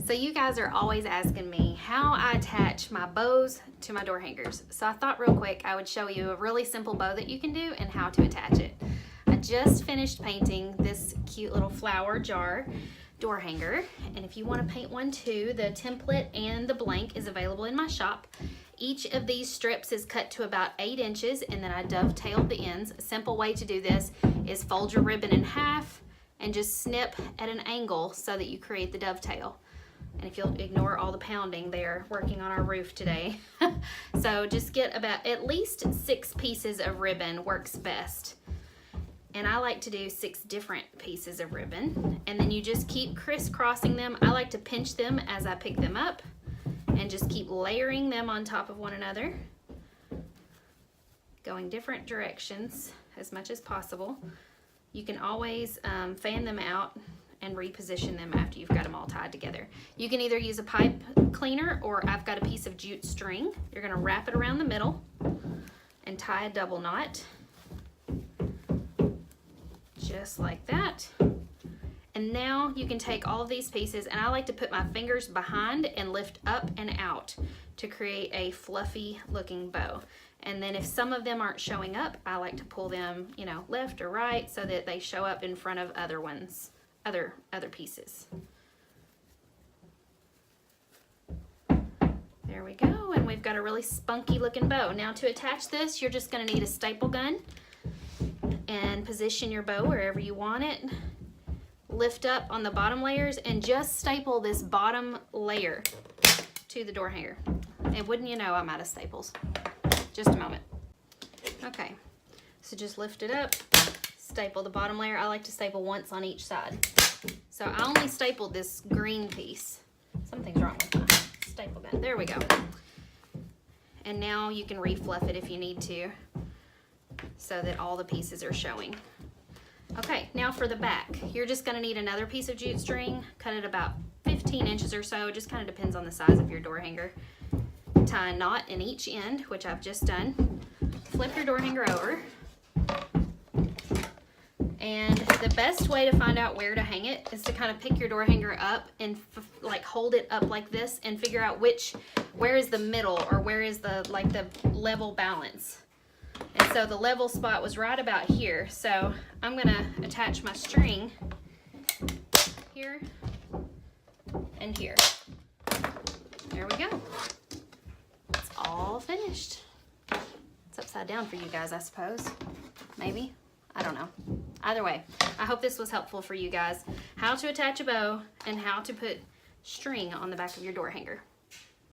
So you guys are always asking me how I attach my bows to my door hangers. So I thought real quick I would show you a really simple bow that you can do and how to attach it. I just finished painting this cute little flower jar door hanger, and if you want to paint one too, the template and the blank is available in my shop. Each of these strips is cut to about 8 inches, and then I dovetailed the ends. A simple way to do this is fold your ribbon in half and just snip at an angle so that you create the dovetail. And if you'll ignore all the pounding, they're working on our roof today. So just get about at least 6 pieces of ribbon works best. And I like to do 6 different pieces of ribbon. And then you just keep crisscrossing them. I like to pinch them as I pick them up and just keep layering them on top of one another, going different directions as much as possible. You can always fan them out and reposition them after you've got them all tied together. You can either use a pipe cleaner, or I've got a piece of jute string. You're gonna wrap it around the middle and tie a double knot, just like that. And now you can take all of these pieces, and I like to put my fingers behind and lift up and out to create a fluffy looking bow. And then if some of them aren't showing up, I like to pull them, you know, left or right so that they show up in front of other ones, other pieces. There we go, and we've got a really spunky looking bow. Now to attach this, you're just gonna need a staple gun and position your bow wherever you want it. Lift up on the bottom layers and just staple this bottom layer to the door hanger. And wouldn't you know, I'm out of staples. Just a moment. Okay, so just lift it up, staple the bottom layer. I like to staple once on each side. So I only stapled this green piece. Something's wrong with my staple gun. There we go. And now you can refluff it if you need to, so that all the pieces are showing. Okay, now for the back, you're just gonna need another piece of jute string, cut it about 15 inches or so, it just kind of depends on the size of your door hanger. Tie a knot in each end, which I've just done. Flip your door hanger over. And the best way to find out where to hang it is to kind of pick your door hanger up and like hold it up like this and figure out where is the middle, or where is the level balance. And so the level spot was right about here. So I'm gonna attach my string here and here. There we go. It's all finished. It's upside down for you guys, I suppose. Maybe. I don't know. Either way, I hope this was helpful for you guys. How to attach a bow and how to put string on the back of your door hanger.